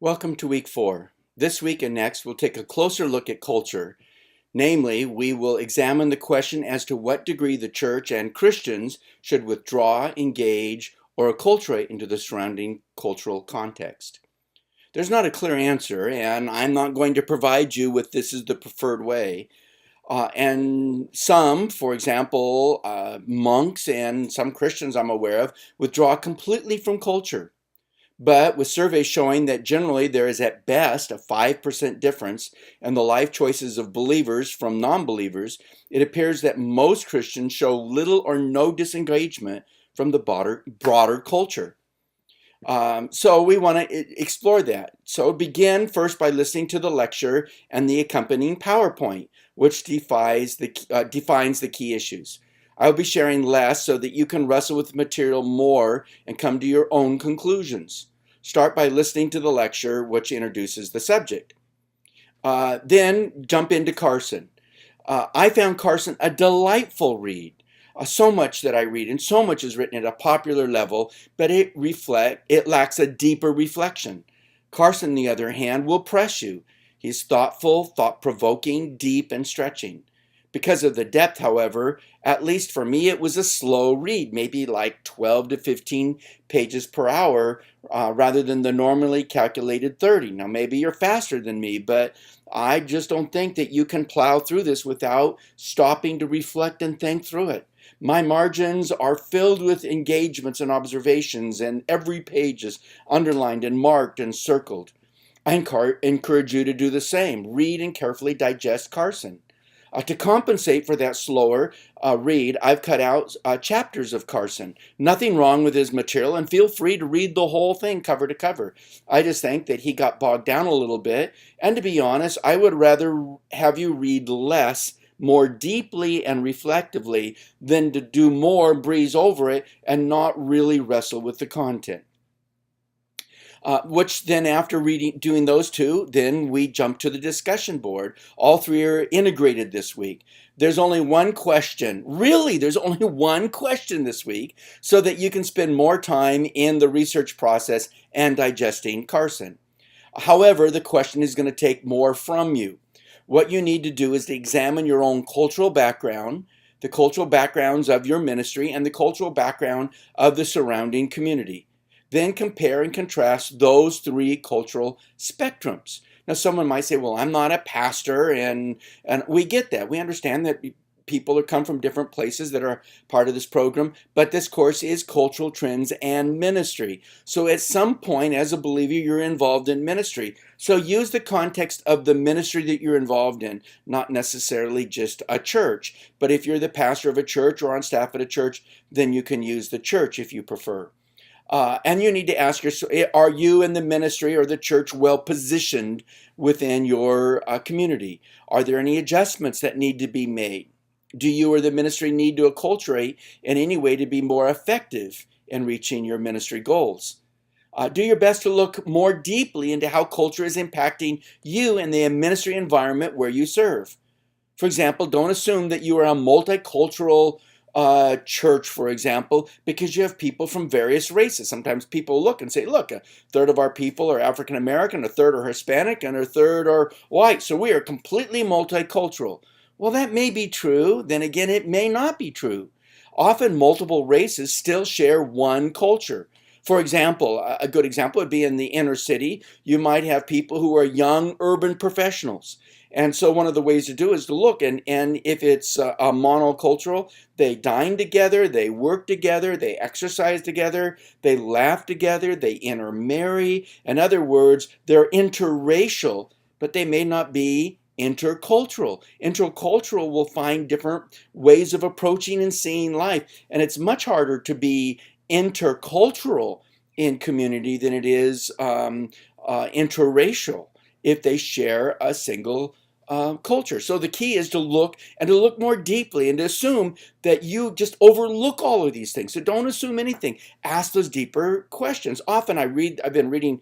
Welcome to week 4. This week and next, we'll take a closer look at culture. Namely, we will examine the question as to what degree the church and Christians should withdraw, engage, or acculturate into the surrounding cultural context. There's not a clear answer, and I'm not going to provide you with this is the preferred way. And some, for example, monks and some Christians I'm aware of, withdraw completely from culture. But with surveys showing that generally there is at best a 5% difference in the life choices of believers from non-believers, it appears that most Christians show little or no disengagement from the broader culture. So we want to explore that. So begin first by listening to the lecture and the accompanying PowerPoint, which defines the key issues. I'll be sharing less so that you can wrestle with the material more and come to your own conclusions. Start by listening to the lecture, which introduces the subject. Then jump into Carson. I found Carson a delightful read. So much that I read and so much is written at a popular level, but it lacks a deeper reflection. Carson, on the other hand, will press you. He's thoughtful, thought-provoking, deep, and stretching. Because of the depth, however, at least for me, it was a slow read, maybe like 12 to 15 pages per hour, rather than the normally calculated 30. Now, maybe you're faster than me, but I just don't think that you can plow through this without stopping to reflect and think through it. My margins are filled with engagements and observations, and every page is underlined and marked and circled. I encourage you to do the same. Read and carefully digest Carson. To compensate for that slower read, I've cut out chapters of Carson. Nothing wrong with his material, and feel free to read the whole thing cover to cover. I just think that he got bogged down a little bit, and to be honest, I would rather have you read less, more deeply and reflectively, than to do more, breeze over it, and not really wrestle with the content. Which then after doing those two, then we jump to the discussion board. All three are integrated this week. There's only one question. Really, there's only one question this week so that you can spend more time in the research process and digesting Carson. However, the question is going to take more from you. What you need to do is to examine your own cultural background, the cultural backgrounds of your ministry, and the cultural background of the surrounding community. Then compare and contrast those three cultural spectrums. Now, someone might say, well, I'm not a pastor, and we get that. We understand that people come from different places that are part of this program, but this course is cultural trends and ministry. So at some point, as a believer, you're involved in ministry. So use the context of the ministry that you're involved in, not necessarily just a church. But if you're the pastor of a church or on staff at a church, then you can use the church if you prefer. And you need to ask yourself, are you in the ministry or the church well positioned within your community? Are there any adjustments that need to be made? Do you or the ministry need to acculturate in any way to be more effective in reaching your ministry goals? Do your best to look more deeply into how culture is impacting you and the ministry environment where you serve. For example, don't assume that you are a multicultural church, for example, because you have people from various races. Sometimes people look and say, look, a third of our people are African American, a third are Hispanic, and a third are white. So we are completely multicultural. Well, that may be true. Then again, it may not be true. Often multiple races still share one culture. For example, a good example would be in the inner city. You might have people who are young urban professionals. And so one of the ways to do is to look, and if it's a monocultural, they dine together, they work together, they exercise together, they laugh together, they intermarry. In other words, they're interracial, but they may not be intercultural. Intercultural will find different ways of approaching and seeing life. And it's much harder to be intercultural in community than it is interracial if they share a single culture. So the key is to look more deeply and to assume that you just overlook all of these things. So don't assume anything. Ask those deeper questions. Often I've been reading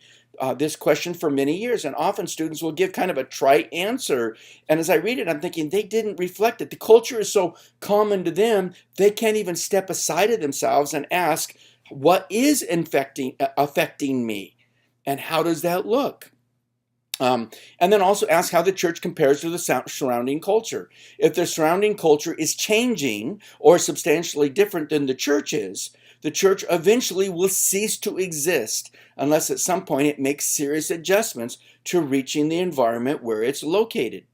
this question for many years, and often students will give kind of a trite answer. And as I read it, I'm thinking they didn't reflect it. The culture is so common to them, they can't even step aside of themselves and ask, what is affecting me? And how does that look? And then also ask how the church compares to the surrounding culture. If the surrounding culture is changing or substantially different than the church is, the church eventually will cease to exist unless at some point it makes serious adjustments to reaching the environment where it's located.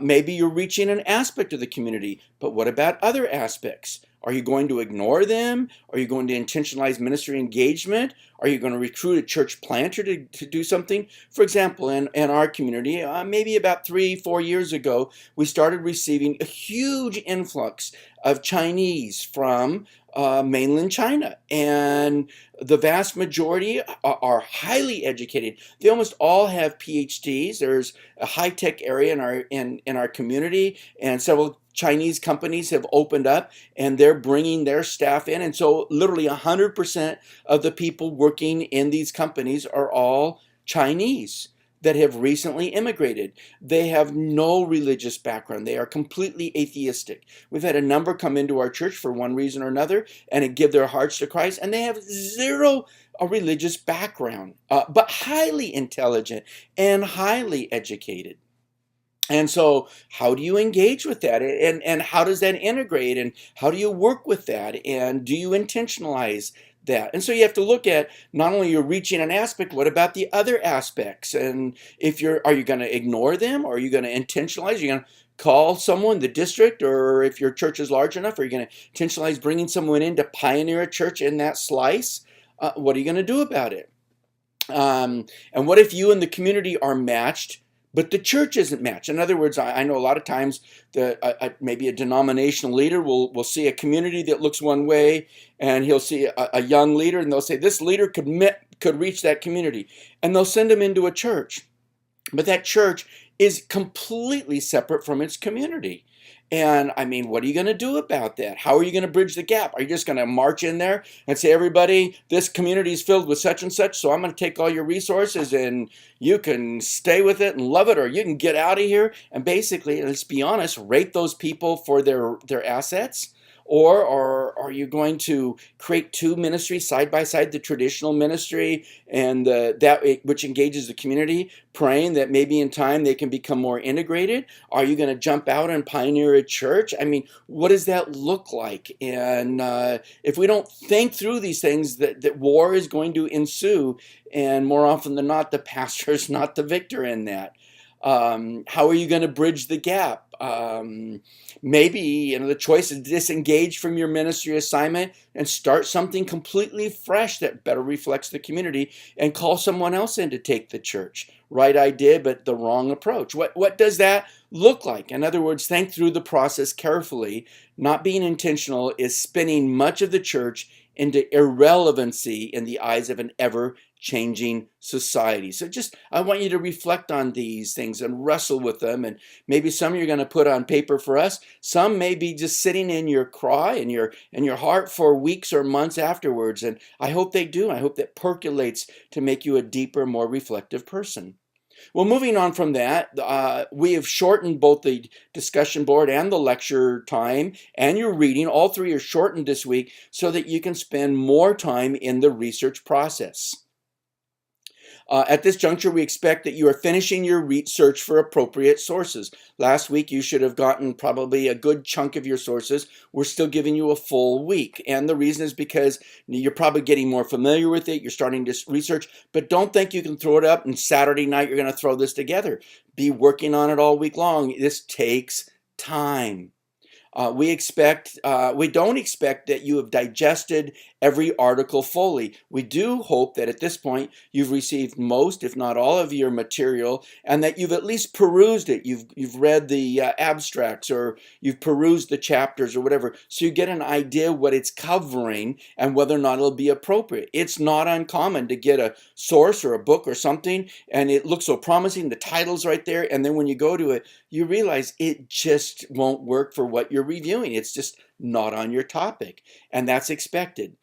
Maybe you're reaching an aspect of the community, but what about other aspects? Are you going to ignore them? Are you going to intentionalize ministry engagement? Are you going to recruit a church planter to do something? For example, in our community, maybe about 3-4 years ago, we started receiving a huge influx of Chinese from mainland China. And the vast majority are highly educated. They almost all have PhDs. There's a high-tech area in our community, and several Chinese companies have opened up and they're bringing their staff in. And so literally 100% of the people working in these companies are all Chinese that have recently immigrated. They have no religious background. They are completely atheistic. We've had a number come into our church for one reason or another and give their hearts to Christ, and they have zero religious background, but highly intelligent and highly educated. And so how do you engage with that? And how does that integrate? And how do you work with that? And do you intentionalize that? And so you have to look at not only you're reaching an aspect, what about the other aspects? And are you going to ignore them? Or are you going to intentionalize? Are you going to call someone, the district, or if your church is large enough, are you going to intentionalize bringing someone in to pioneer a church in that slice? What are you going to do about it? And what if you and the community are matched, but the church isn't matched? In other words, I know a lot of times maybe a denominational leader will see a community that looks one way, and he'll see a young leader, and they'll say, this leader could reach that community. And they'll send him into a church. But that church is completely separate from its community. And I mean, what are you going to do about that? How are you going to bridge the gap? Are you just going to march in there and say, everybody, this community is filled with such and such, so I'm going to take all your resources and you can stay with it and love it, or you can get out of here? And basically, let's be honest, rate those people for their assets? Or are you going to create two ministries side by side, the traditional ministry and which engages the community, praying that maybe in time they can become more integrated? Are you going to jump out and pioneer a church? I mean, what does that look like? And if we don't think through these things, that war is going to ensue, and more often than not, the pastor is not the victor in that. How are you going to bridge the gap? Maybe the choice is to disengage from your ministry assignment and start something completely fresh that better reflects the community and call someone else in to take the church. Right idea, but the wrong approach. What does that look like? In other words, think through the process carefully. Not being intentional is spinning much of the church into irrelevancy in the eyes of an ever-changing society. So I want you to reflect on these things and wrestle with them. And maybe some you're going to put on paper for us. Some may be just sitting in your cry and your heart for weeks or months afterwards. And I hope they do. I hope that percolates to make you a deeper, more reflective person. Well, moving on from that, we have shortened both the discussion board and the lecture time and your reading. All three are shortened this week so that you can spend more time in the research process. At this juncture, we expect that you are finishing your research for appropriate sources. Last week, you should have gotten probably a good chunk of your sources. We're still giving you a full week. And the reason is because you're probably getting more familiar with it. You're starting to research, but don't think you can throw it up and Saturday night you're going to throw this together. Be working on it all week long. This takes time. We don't expect that you have digested every article fully. We do hope that at this point you've received most, if not all, of your material, and that you've at least perused it. You've read the abstracts, or you've perused the chapters or whatever, so you get an idea what it's covering and whether or not it'll be appropriate. It's not uncommon to get a source or a book or something, and it looks so promising, the title's right there, and then when you go to it, you realize it just won't work for what you're reviewing. It's just not on your topic, and that's expected.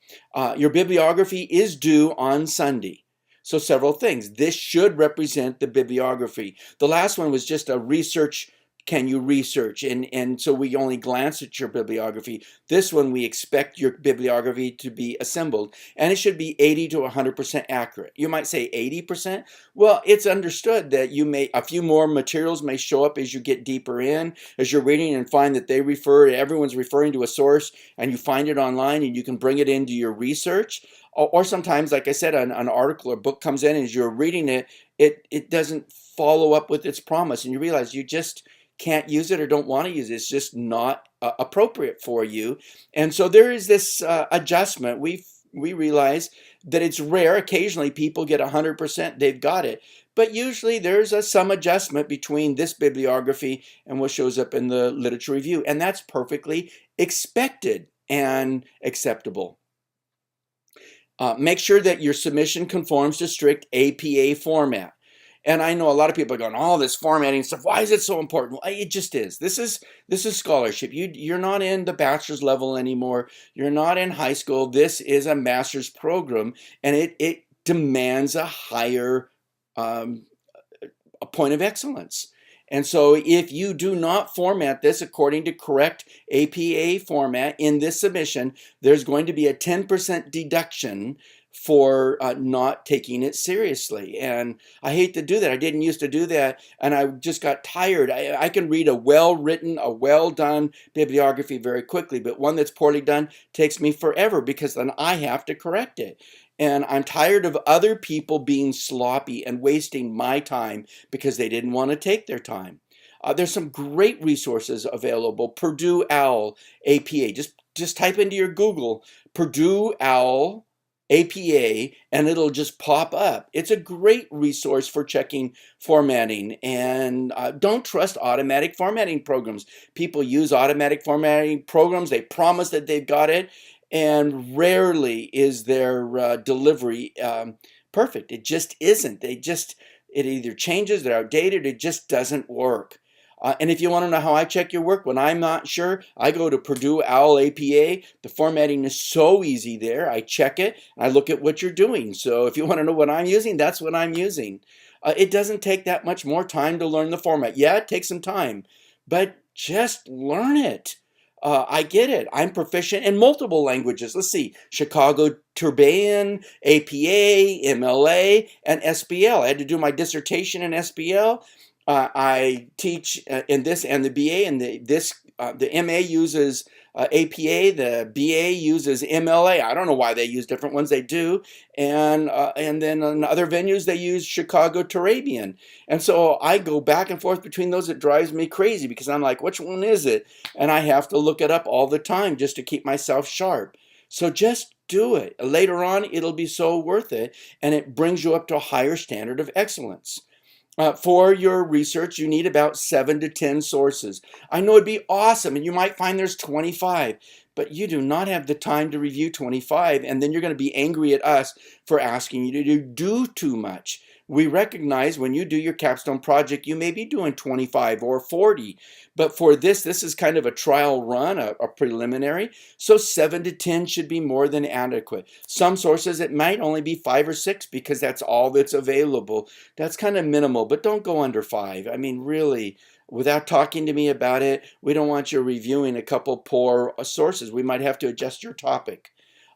Your bibliography is due on Sunday. So several things. This should represent the bibliography. The last one was just a research can you research? And so we only glance at your bibliography. This one, we expect your bibliography to be assembled, and it should be 80 to 100% accurate. You might say 80%. Well, it's understood that a few more materials may show up as you get deeper in, as you're reading and find that everyone's referring to a source, and you find it online and you can bring it into your research. Or sometimes, like I said, an article or book comes in and as you're reading it, it doesn't follow up with its promise, and you realize you just can't use it or don't want to use it. It's just not appropriate for you. And so there is this adjustment. We realize that it's rare. Occasionally people get 100%, they've got it. But usually there's some adjustment between this bibliography and what shows up in the literature review. And that's perfectly expected and acceptable. Make sure that your submission conforms to strict APA format. And I know a lot of people are going, oh, this formatting stuff, why is it so important? Well, it just is. This is scholarship. You're not in the bachelor's level anymore. You're not in high school. This is a master's program, and it demands a higher a point of excellence. And so if you do not format this according to correct APA format in this submission, there's going to be a 10% deduction for not taking it seriously. And I hate to do that. I didn't used to do that, and I just got tired. I can read a well-written, a well-done bibliography very quickly, but one that's poorly done takes me forever because then I have to correct it. And I'm tired of other people being sloppy and wasting my time because they didn't want to take their time. There's some great resources available. Purdue OWL APA. Just type into your Google Purdue OWL APA and it'll just pop up. It's a great resource for checking formatting, and don't trust automatic formatting programs. People use automatic formatting programs. They promise that they've got it, and rarely is their delivery perfect. It just isn't. It either changes, they're outdated, it just doesn't work. And if you want to know how I check your work, when I'm not sure, I go to Purdue OWL APA. The formatting is so easy there. I check it. I look at what you're doing. So if you want to know what I'm using, that's what I'm using. It doesn't take that much more time to learn the format. Yeah, it takes some time, but just learn it. I get it. I'm proficient in multiple languages. Let's see. Chicago Turban, APA, MLA, and SPL. I had to do my dissertation in SPL. I teach in this and the BA, and the MA uses APA, the BA uses MLA. I don't know why they use different ones. They do, and then in other venues they use Chicago Turabian, and so I go back and forth between those. It drives me crazy because I'm like, which one is it? And I have to look it up all the time just to keep myself sharp. So just do it. Later on, it'll be so worth it, and it brings you up to a higher standard of excellence. For your research, you need about 7 to 10 sources. I know it'd be awesome, and you might find there's 25, but you do not have the time to review 25, and then you're going to be angry at us for asking you to do too much. We recognize when you do your capstone project, you may be doing 25 or 40, but for this is kind of a trial run, a preliminary, so 7 to 10 should be more than adequate. Some sources, it might only be 5 or 6 because that's all that's available. That's kind of minimal, but don't go under 5. I mean, really, without talking to me about it, we don't want you reviewing a couple poor sources. We might have to adjust your topic.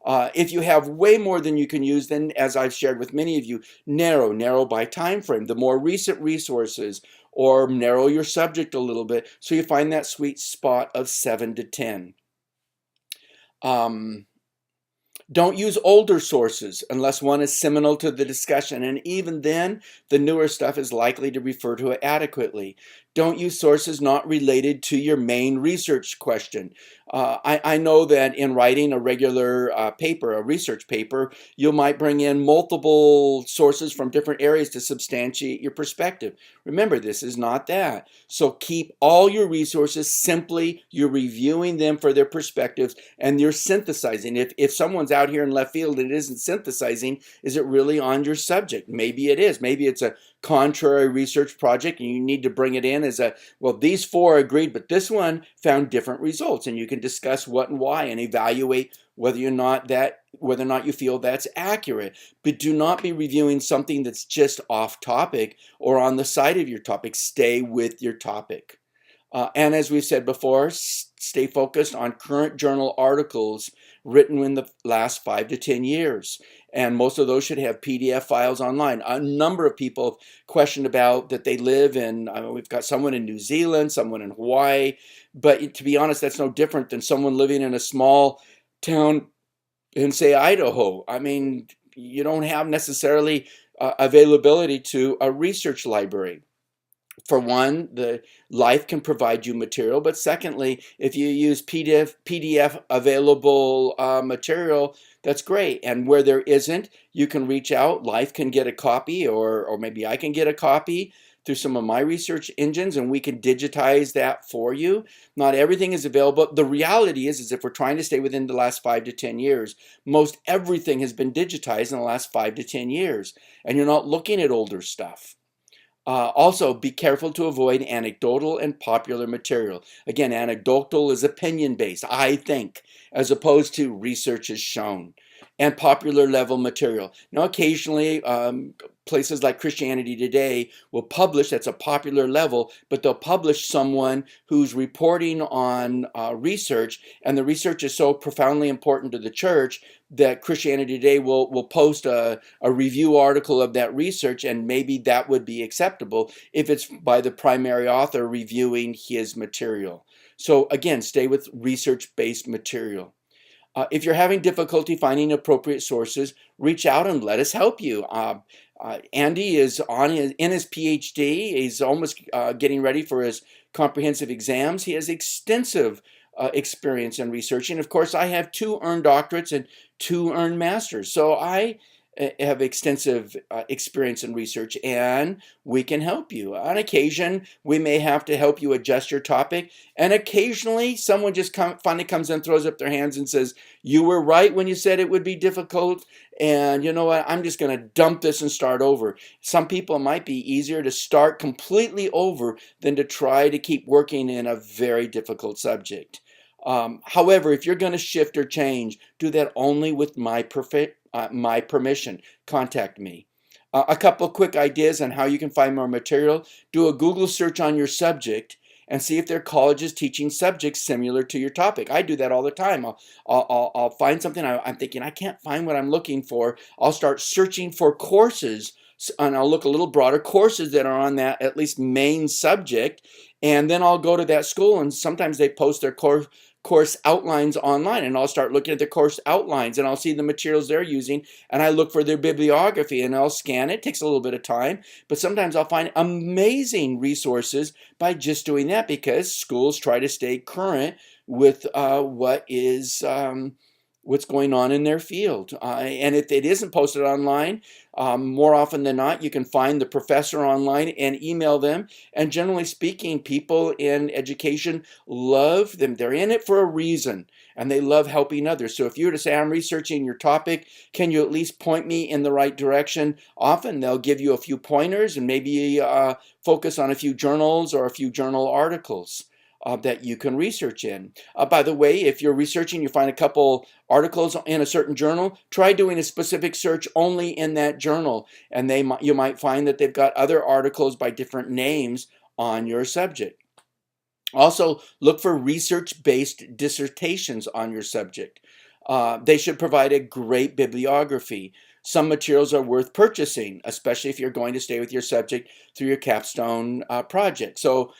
If you have way more than you can use, then as I've shared with many of you, narrow by time frame, the more recent resources, or narrow your subject a little bit so you find that sweet spot of 7 to 10. Don't use older sources unless one is seminal to the discussion, and even then, the newer stuff is likely to refer to it adequately. Don't use sources not related to your main research question. I know that in writing a regular paper, a research paper, you might bring in multiple sources from different areas to substantiate your perspective. Remember, this is not that. So keep all your resources simply, you're reviewing them for their perspectives, and you're synthesizing. If someone's out here in left field and it isn't synthesizing, is it really on your subject? Maybe it is. Maybe it's a contrary research project and you need to bring it in as well, these 4 agreed, but this one found different results, and you can discuss what and why and evaluate whether or not you feel that's accurate. But do not be reviewing something that's just off topic or on the side of your topic. Stay with your topic. And as we've said before, stay focused on current journal articles written in the last 5 to 10 years. And most of those should have PDF files online. A number of people have questioned about that they live in, we've got someone in New Zealand, someone in Hawaii, but to be honest, that's no different than someone living in a small town in, say, Idaho. I mean, you don't have necessarily availability to a research library. For one, the Life can provide you material, but secondly, if you use PDF available material, that's great. And where there isn't, you can reach out. Life can get a copy, or maybe I can get a copy through some of my research engines, and we can digitize that for you. Not everything is available. The reality is if we're trying to stay within the last 5 to 10 years, most everything has been digitized in the last 5 to 10 years, and you're not looking at older stuff. Also, be careful to avoid anecdotal and popular material. Again, anecdotal is opinion-based, I think, as opposed to research has shown. And popular level material. Now, occasionally, places like Christianity Today will publish, that's a popular level, but they'll publish someone who's reporting on research, and the research is so profoundly important to the church that Christianity Today will post a review article of that research, and maybe that would be acceptable if it's by the primary author reviewing his material. So again, stay with research-based material. If you're having difficulty finding appropriate sources, reach out and let us help you. Andy is in his PhD. He's almost getting ready for his comprehensive exams. He has extensive experience in researching. Of course, I have 2 earned doctorates and 2 earned masters. So I have extensive experience in research, and we can help you. On occasion, we may have to help you adjust your topic, and occasionally someone just finally comes and throws up their hands and says, you were right when you said it would be difficult, and you know what, I'm just going to dump this and start over. Some people, it might be easier to start completely over than to try to keep working in a very difficult subject. However, if you're going to shift or change, do that only with my permission. Contact me. A couple of quick ideas on how you can find more material. Do a Google search on your subject and see if there are colleges teaching subjects similar to your topic. I do that all the time. I'll find something, I'm thinking, I can't find what I'm looking for. I'll start searching for courses, and I'll look a little broader, courses that are on that at least main subject, and then I'll go to that school, and sometimes they post their course outlines online, and I'll start looking at the course outlines, and I'll see the materials they're using, and I look for their bibliography, and I'll scan it. It takes a little bit of time, but sometimes I'll find amazing resources by just doing that, because schools try to stay current with what's going on in their field. And if it isn't posted online, more often than not, you can find the professor online and email them. And generally speaking, people in education love them. They're in it for a reason, and they love helping others. So if you were to say, I'm researching your topic, can you at least point me in the right direction? Often they'll give you a few pointers and maybe focus on a few journals or a few journal articles that you can research in. By the way, if you're researching, you find a couple articles in a certain journal, try doing a specific search only in that journal, and you might find that they've got other articles by different names on your subject. Also, look for research-based dissertations on your subject. They should provide a great bibliography. Some materials are worth purchasing, especially if you're going to stay with your subject through your capstone project. So,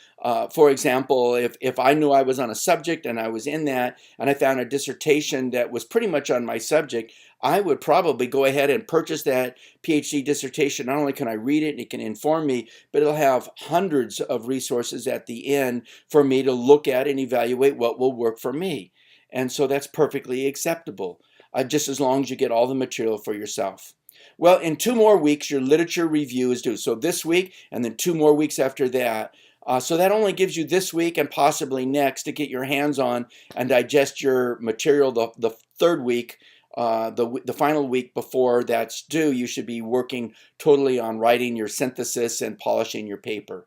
for example, if I knew I was on a subject and I was in that, and I found a dissertation that was pretty much on my subject, I would probably go ahead and purchase that PhD dissertation. Not only can I read it and it can inform me, but it'll have hundreds of resources at the end for me to look at and evaluate what will work for me. And so that's perfectly acceptable, just as long as you get all the material for yourself. Well, in 2 more weeks, your literature review is due. So this week and then 2 more weeks after that. So that only gives you this week and possibly next to get your hands on and digest your material. The 3rd week, the final week before that's due, you should be working totally on writing your synthesis and polishing your paper.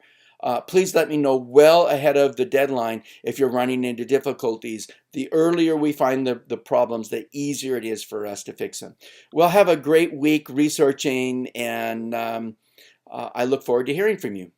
Please let me know well ahead of the deadline if you're running into difficulties. The earlier we find the problems, the easier it is for us to fix them. Well, have a great week researching, and I look forward to hearing from you.